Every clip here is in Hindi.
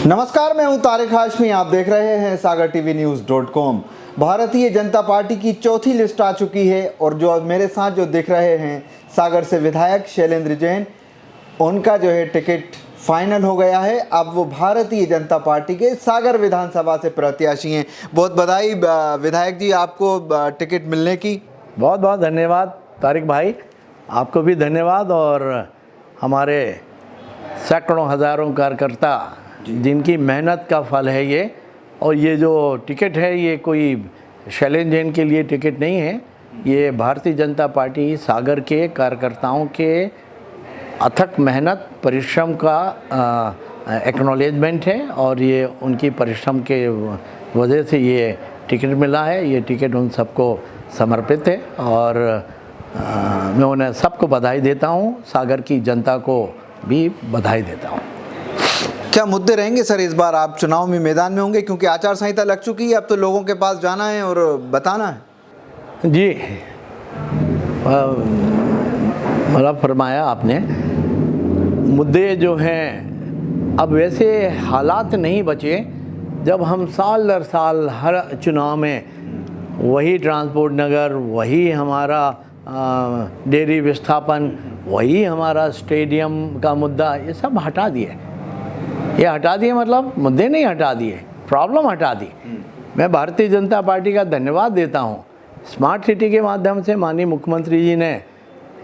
नमस्कार, मैं हूं तारिक हाशमी। आप देख रहे हैं सागर टीवी न्यूज़.com। भारतीय जनता पार्टी की चौथी लिस्ट आ चुकी है और जो मेरे साथ जो दिख रहे हैं सागर से विधायक शैलेंद्र जैन, उनका जो है टिकट फाइनल हो गया है। अब वो भारतीय जनता पार्टी के सागर विधानसभा से प्रत्याशी हैं। बहुत बधाई विधायक जी आपको टिकट मिलने की। बहुत बहुत धन्यवाद तारिक भाई, आपको भी धन्यवाद। और हमारे सैकड़ों हज़ारों कार्यकर्ता जिनकी मेहनत का फल है ये। और ये जो टिकट है ये कोई शैलेंद्र जैन के लिए टिकट नहीं है, ये भारतीय जनता पार्टी सागर के कार्यकर्ताओं के अथक मेहनत परिश्रम का एक्नॉलेजमेंट है। और ये उनकी परिश्रम के वजह से ये टिकट मिला है। ये टिकट उन सबको समर्पित है और मैं उन्हें सबको बधाई देता हूँ, सागर की जनता को भी बधाई देता हूँ। क्या मुद्दे रहेंगे सर इस बार? आप चुनाव में मैदान में होंगे क्योंकि आचार संहिता लग चुकी है, अब तो लोगों के पास जाना है और बताना है। जी, मतलब फरमाया आपने। मुद्दे जो हैं, अब वैसे हालात नहीं बचे जब हम साल दर साल हर चुनाव में वही ट्रांसपोर्ट नगर, वही हमारा डेयरी विस्थापन, वही हमारा स्टेडियम का मुद्दा, ये सब हटा दिए। ये हटा दिए मतलब मुद्दे नहीं हटा दिए, प्रॉब्लम हटा दी। मैं भारतीय जनता पार्टी का धन्यवाद देता हूँ। स्मार्ट सिटी के माध्यम से माननीय मुख्यमंत्री जी ने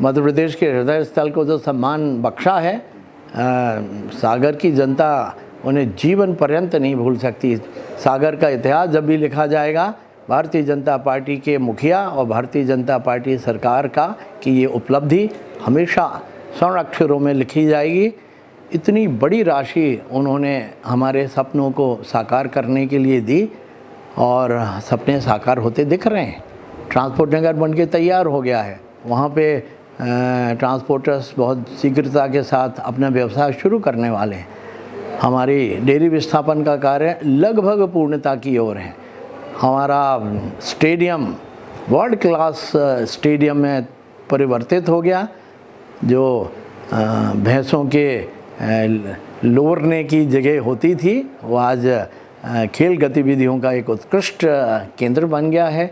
मध्य प्रदेश के हृदय स्थल को जो सम्मान बख्शा है, सागर की जनता उन्हें जीवन पर्यंत नहीं भूल सकती। सागर का इतिहास जब भी लिखा जाएगा, भारतीय जनता पार्टी के मुखिया और भारतीय जनता पार्टी सरकार का की ये उपलब्धि हमेशा स्वर्ण अक्षरों में लिखी जाएगी। इतनी बड़ी राशि उन्होंने हमारे सपनों को साकार करने के लिए दी और सपने साकार होते दिख रहे हैं। ट्रांसपोर्ट नगर बन के तैयार हो गया है, वहाँ पे ट्रांसपोर्टर्स बहुत शीघ्रता के साथ अपना व्यवसाय शुरू करने वाले हैं। हमारी डेयरी विस्थापन का कार्य लगभग पूर्णता की ओर है। हमारा स्टेडियम वर्ल्ड क्लास स्टेडियम में परिवर्तित हो गया। जो भैंसों के लोरने की जगह होती थी, वो आज खेल गतिविधियों का एक उत्कृष्ट केंद्र बन गया है।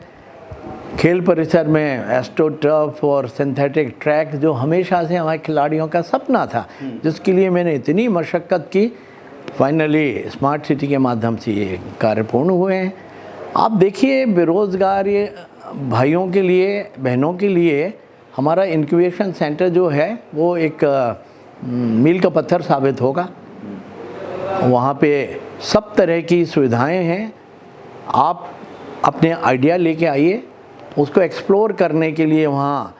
खेल परिसर में एस्ट्रो टर्फ और सिंथेटिक ट्रैक जो हमेशा से हमारे खिलाड़ियों का सपना था, जिसके लिए मैंने इतनी मशक्क़त की, फाइनली स्मार्ट सिटी के माध्यम से ये कार्य पूर्ण हुए हैं। आप देखिए, बेरोज़गार ये भाइयों के लिए, बहनों के लिए हमारा इंक्यूबेशन सेंटर जो है वो एक मील का पत्थर साबित होगा। वहाँ पे सब तरह की सुविधाएं हैं। आप अपने आइडिया लेके आइए, उसको एक्सप्लोर करने के लिए वहाँ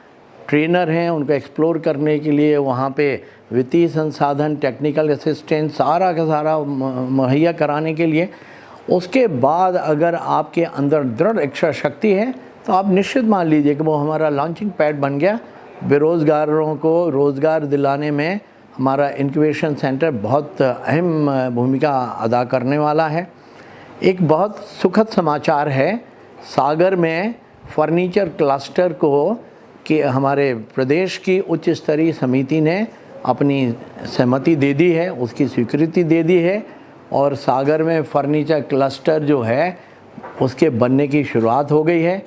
ट्रेनर हैं, उनको एक्सप्लोर करने के लिए वहाँ पे वित्तीय संसाधन, टेक्निकल असिस्टेंस सारा का सारा मुहैया कराने के लिए। उसके बाद अगर आपके अंदर दृढ़ इच्छा शक्ति है तो आप निश्चित मान लीजिए कि वो हमारा लॉन्चिंग पैड बन गया। बेरोज़गारों को रोज़गार दिलाने में हमारा इंक्यूबेशन सेंटर बहुत अहम भूमिका अदा करने वाला है। एक बहुत सुखद समाचार है, सागर में फर्नीचर क्लस्टर को कि हमारे प्रदेश की उच्च स्तरीय समिति ने अपनी सहमति दे दी है, उसकी स्वीकृति दे दी है और सागर में फर्नीचर क्लस्टर जो है उसके बनने की शुरुआत हो गई है।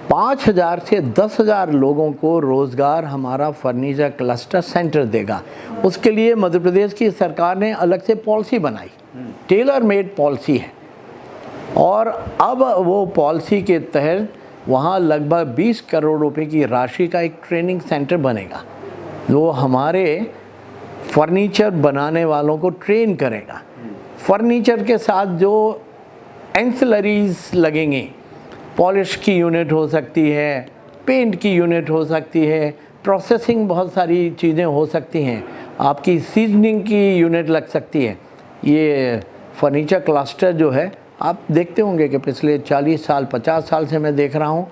5,000 से 10,000 लोगों को रोज़गार हमारा फर्नीचर क्लस्टर सेंटर देगा। उसके लिए मध्य प्रदेश की सरकार ने अलग से पॉलिसी बनाई, टेलर मेड पॉलिसी है। और अब वो पॉलिसी के तहत वहाँ लगभग 20 करोड़ रुपए की राशि का एक ट्रेनिंग सेंटर बनेगा, जो हमारे फर्नीचर बनाने वालों को ट्रेन करेगा। फर्नीचर के साथ जो एंसिलरीज लगेंगे, पॉलिश की यूनिट हो सकती है, पेंट की यूनिट हो सकती है, प्रोसेसिंग बहुत सारी चीज़ें हो सकती हैं, आपकी सीजनिंग की यूनिट लग सकती है। ये फर्नीचर क्लस्टर जो है, आप देखते होंगे कि पिछले 40 साल 50 साल से मैं देख रहा हूँ,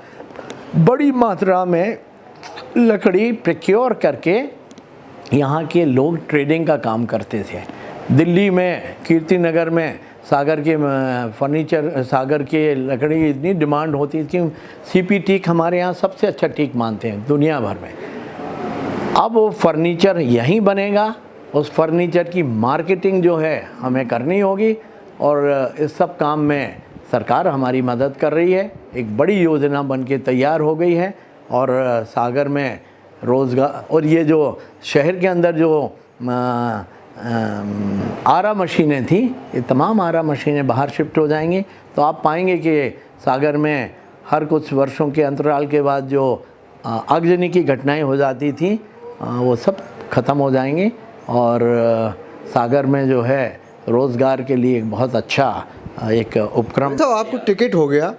बड़ी मात्रा में लकड़ी प्रोक्योर करके यहाँ के लोग ट्रेडिंग का काम करते थे। दिल्ली में कीर्ति नगर में सागर के फर्नीचर, सागर के लकड़ी इतनी डिमांड होती थी कि सीपी टीक हमारे यहाँ सबसे अच्छा टीक मानते हैं दुनिया भर में। अब वो फर्नीचर यहीं बनेगा उस फर्नीचर की मार्केटिंग जो है हमें करनी होगी और इस सब काम में सरकार हमारी मदद कर रही है। एक बड़ी योजना बन के तैयार हो गई है और सागर में रोज़गार और ये जो शहर के अंदर जो आरा मशीनें थी, ये तमाम आरा मशीनें बाहर शिफ्ट हो जाएंगी। तो आप पाएंगे कि सागर में हर कुछ वर्षों के अंतराल के बाद जो आगजनी की घटनाएं हो जाती थी वो सब ख़त्म हो जाएंगी और सागर में जो है रोज़गार के लिए एक बहुत अच्छा एक उपक्रम। तो आपको टिकट हो गया,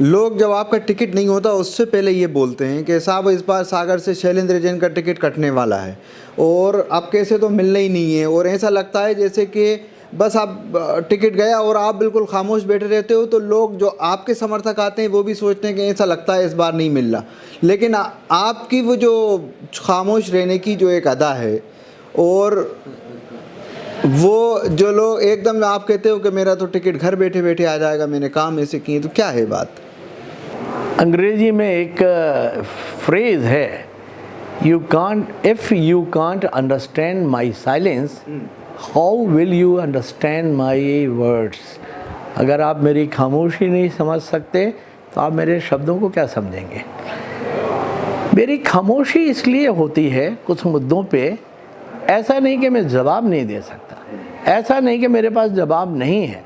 लोग जब आपका टिकट नहीं होता उससे पहले ये बोलते हैं कि साहब इस बार सागर से शैलेंद्र जैन का टिकट कटने वाला है और अब कैसे तो मिलना ही नहीं है, और ऐसा लगता है जैसे कि बस आप टिकट गया और आप बिल्कुल खामोश बैठे रहते हो। तो लोग जो आपके समर्थक आते हैं वो भी सोचते हैं कि ऐसा लगता है इस बार नहीं मिल रहा, लेकिन आपकी वो जो खामोश रहने की जो एक अदा है और वो जो लोग एकदम आप कहते हो कि मेरा तो टिकट घर बैठे बैठे आ जाएगा, मैंने काम ऐसे किए, तो क्या है बात? अंग्रेजी में एक फ्रेज़ है, if you can't understand my silence how will you understand my words. अगर आप मेरी खामोशी नहीं समझ सकते तो आप मेरे शब्दों को क्या समझेंगे। मेरी खामोशी इसलिए होती है कुछ मुद्दों पे, ऐसा नहीं कि मैं जवाब नहीं दे सकता, ऐसा नहीं कि मेरे पास जवाब नहीं है,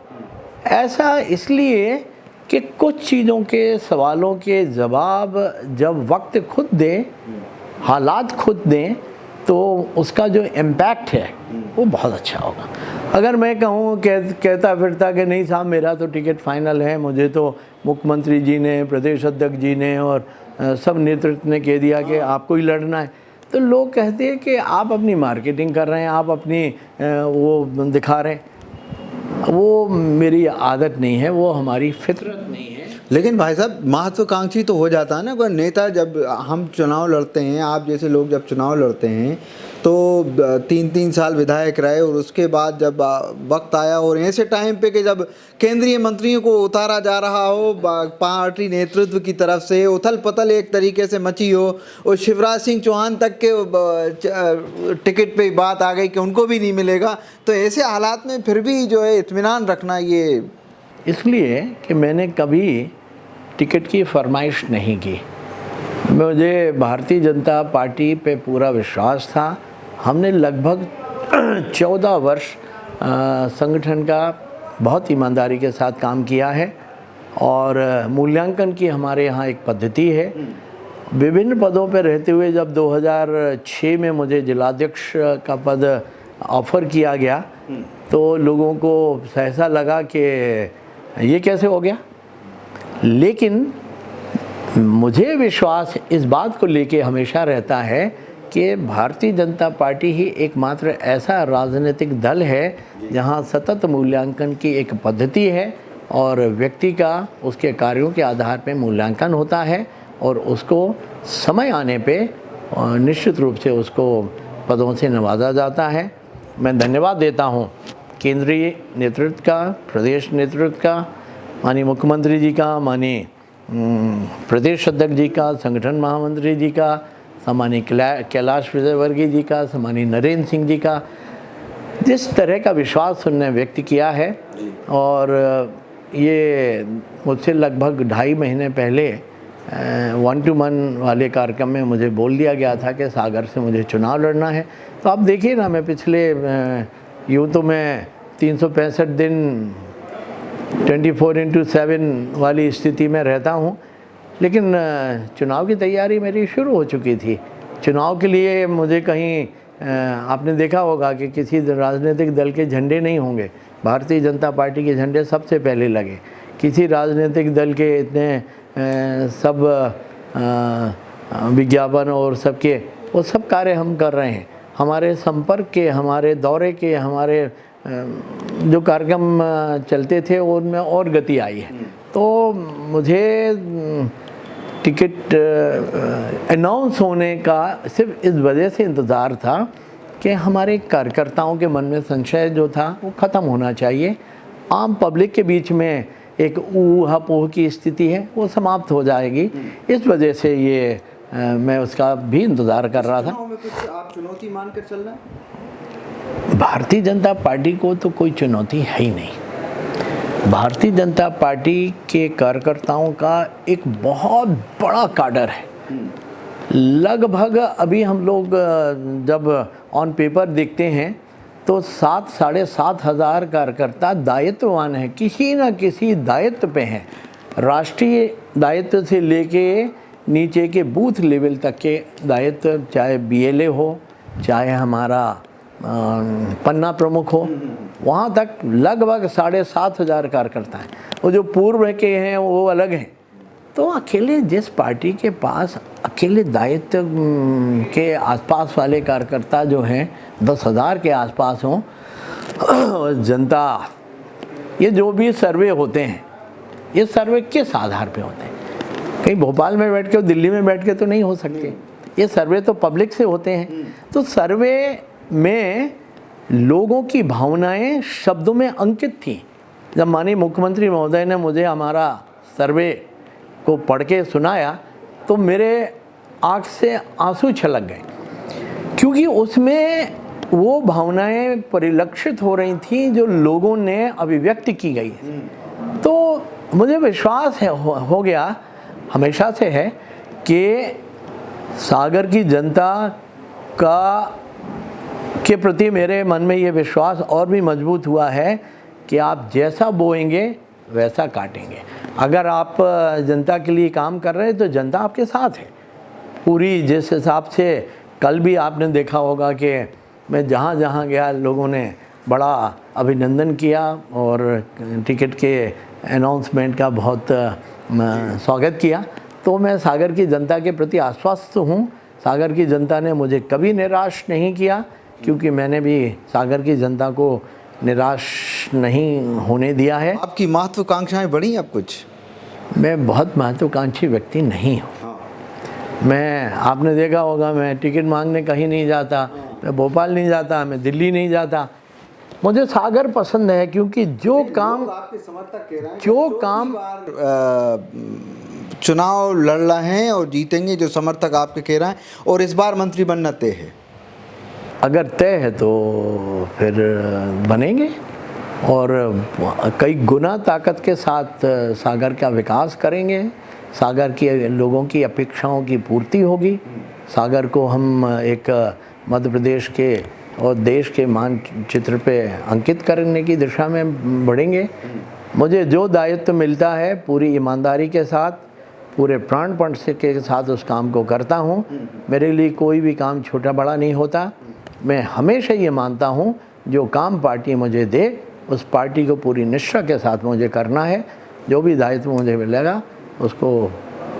ऐसा इसलिए कि कुछ चीज़ों के सवालों के जवाब जब वक्त खुद दे, हालात खुद दें, तो उसका जो इम्पैक्ट है वो बहुत अच्छा होगा। अगर मैं कहूँ कहता फिरता कि नहीं साहब मेरा तो टिकट फाइनल है, मुझे तो मुख्यमंत्री जी ने, प्रदेश अध्यक्ष जी ने और सब नेतृत्व ने कह दिया कि आपको ही लड़ना है, तो लोग कहते हैं कि आप अपनी मार्केटिंग कर रहे हैं, आप अपनी वो दिखा रहे हैं। वो मेरी आदत नहीं है, वो हमारी फितरत नहीं है। लेकिन भाई साहब महत्वाकांक्षी तो हो जाता है ना कोई नेता। जब हम चुनाव लड़ते हैं, आप जैसे लोग जब चुनाव लड़ते हैं तो 3-3 साल विधायक रहे और उसके बाद जब वक्त आया और ऐसे टाइम पे कि जब केंद्रीय मंत्रियों को उतारा जा रहा हो पार्टी नेतृत्व की तरफ से, उथल पुथल एक तरीके से मची हो और शिवराज सिंह चौहान तक के टिकट पे बात आ गई कि उनको भी नहीं मिलेगा, तो ऐसे हालात में फिर भी जो है इत्मीनान रखना, ये इसलिए कि मैंने कभी टिकट की फरमाइश नहीं की। मुझे भारतीय जनता पार्टी पे पूरा विश्वास था। हमने लगभग 14 वर्ष संगठन का बहुत ईमानदारी के साथ काम किया है और मूल्यांकन की हमारे यहाँ एक पद्धति है। विभिन्न पदों पर रहते हुए जब 2006 में मुझे जिलाध्यक्ष का पद ऑफ़र किया गया तो लोगों को सहसा लगा कि ये कैसे हो गया, लेकिन मुझे विश्वास इस बात को लेके हमेशा रहता है कि भारतीय जनता पार्टी ही एकमात्र ऐसा राजनीतिक दल है जहां सतत मूल्यांकन की एक पद्धति है और व्यक्ति का उसके कार्यों के आधार पर मूल्यांकन होता है और उसको समय आने पे निश्चित रूप से उसको पदों से नवाजा जाता है। मैं धन्यवाद देता हूँ केंद्रीय नेतृत्व का, प्रदेश नेतृत्व का, माननीय मुख्यमंत्री जी का, माननीय प्रदेश अध्यक्ष जी का, संगठन महामंत्री जी का, सम्मानीय कैलाश विजयवर्गीय जी का, सम्मानीय नरेंद्र सिंह जी का, जिस तरह का विश्वास उन्होंने व्यक्त किया है। और ये मुझसे लगभग 2.5 महीने पहले 1-to-1 वाले कार्यक्रम में मुझे बोल दिया गया था कि सागर से मुझे चुनाव लड़ना है। तो आप देखिए ना, मैं पिछले यूँ तो मैं 365 दिन 24/7 वाली स्थिति में रहता हूँ, लेकिन चुनाव की तैयारी मेरी शुरू हो चुकी थी। चुनाव के लिए मुझे कहीं आपने देखा होगा कि किसी राजनीतिक दल के झंडे नहीं होंगे, भारतीय जनता पार्टी के झंडे सबसे पहले लगे। किसी राजनीतिक दल के इतने सब विज्ञापन और सबके वो सब कार्य हम कर रहे हैं। हमारे संपर्क के, हमारे दौरे के, हमारे जो कार्यक्रम चलते थे उनमें और गति आई है। तो मुझे टिकट अनाउंस होने का सिर्फ इस वजह से इंतज़ार था कि हमारे कार्यकर्ताओं के मन में संशय जो था वो ख़त्म होना चाहिए। आम पब्लिक के बीच में एक ऊहा-पोह की स्थिति है, वो समाप्त हो जाएगी। इस वजह से ये मैं उसका भी इंतज़ार कर रहा था। में कुछ आप चुनौती मान कर चल रहे हैं? भारतीय जनता पार्टी को तो कोई चुनौती है ही नहीं। भारतीय जनता पार्टी के कार्यकर्ताओं का एक बहुत बड़ा काडर है। लगभग अभी हम लोग जब ऑन पेपर देखते हैं तो 7,500 कार्यकर्ता दायित्ववान हैं, किसी न किसी दायित्व पे हैं। राष्ट्रीय दायित्व से लेके नीचे के बूथ लेवल तक के दायित्व, चाहे बीएलए हो, चाहे हमारा पन्ना प्रमुख हो, वहाँ तक लगभग 7,500 कार्यकर्ता हैं। वो जो पूर्व के हैं वो अलग हैं। तो अकेले जिस पार्टी के पास अकेले दायित्व के आसपास वाले कार्यकर्ता जो हैं 10,000 के आसपास हों, जनता, ये जो भी सर्वे होते हैं ये सर्वे किस आधार पे होते हैं? कहीं भोपाल में बैठ के और दिल्ली में बैठ के तो नहीं हो सकते। ये सर्वे तो पब्लिक से होते हैं। तो सर्वे में लोगों की भावनाएं शब्दों में अंकित थी। जब माननीय मुख्यमंत्री महोदय ने मुझे हमारा सर्वे को पढ़ के सुनाया तो मेरे आँख से आंसू छलक गए, क्योंकि उसमें वो भावनाएं परिलक्षित हो रही थी जो लोगों ने अभिव्यक्त की गई। तो मुझे विश्वास है हो गया, हमेशा से है, कि सागर की जनता के प्रति मेरे मन में ये विश्वास और भी मजबूत हुआ है कि आप जैसा बोएंगे वैसा काटेंगे। अगर आप जनता के लिए काम कर रहे हैं तो जनता आपके साथ है पूरी। जिस हिसाब से कल भी आपने देखा होगा कि मैं जहाँ जहाँ गया लोगों ने बड़ा अभिनंदन किया और टिकट के अनाउंसमेंट का बहुत स्वागत किया। तो मैं सागर की जनता के प्रति आश्वस्त हूँ। सागर की जनता ने मुझे कभी निराश नहीं किया, क्योंकि मैंने भी सागर की जनता को निराश नहीं होने दिया है। आपकी महत्वाकांक्षाएं बढ़ी अब कुछ? मैं बहुत महत्वाकांक्षी व्यक्ति नहीं हूँ। मैं, आपने देखा होगा, मैं टिकट मांगने कहीं नहीं जाता, मैं भोपाल नहीं जाता, मैं दिल्ली नहीं जाता। मुझे सागर पसंद है, क्योंकि जो काम आपके समर्थक कह रहे हैं जो काम चुनाव लड़ रहे हैं और जीतेंगे, जो समर्थक आपके कह रहे हैं, और इस बार मंत्री बनना तय है। अगर तय है तो फिर बनेंगे और कई गुना ताकत के साथ सागर का विकास करेंगे। सागर के लोगों की अपेक्षाओं की पूर्ति होगी। सागर को हम एक मध्य प्रदेश के और देश के मानचित्र पे अंकित करने की दिशा में बढ़ेंगे। मुझे जो दायित्व मिलता है पूरी ईमानदारी के साथ, पूरे प्राणपण से के साथ उस काम को करता हूँ। मेरे लिए कोई भी काम छोटा बड़ा नहीं होता। मैं हमेशा ये मानता हूँ जो काम पार्टी मुझे दे उस पार्टी को पूरी निष्ठा के साथ मुझे करना है। जो भी दायित्व मुझे मिलेगा उसको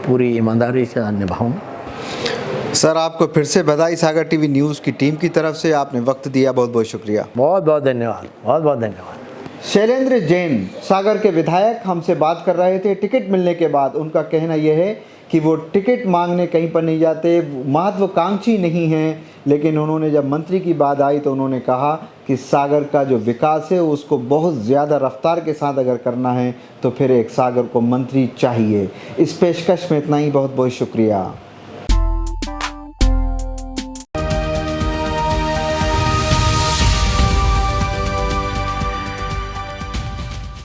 पूरी ईमानदारी से निभाऊंगा। सर, आपको फिर से बधाई सागर टीवी न्यूज़ की टीम की तरफ से। आपने वक्त दिया, बहुत बहुत शुक्रिया। बहुत बहुत धन्यवाद, बहुत बहुत धन्यवाद। शैलेंद्र जैन सागर के विधायक हमसे बात कर रहे थे टिकट मिलने के बाद। उनका कहना यह है कि वो टिकट मांगने कहीं पर नहीं जाते, महत्वाकांक्षी नहीं हैं, लेकिन उन्होंने जब मंत्री की बात आई तो उन्होंने कहा कि सागर का जो विकास है उसको बहुत ज़्यादा रफ्तार के साथ अगर करना है तो फिर एक सागर को मंत्री चाहिए। इस पेशकश में इतना ही, बहुत बहुत शुक्रिया।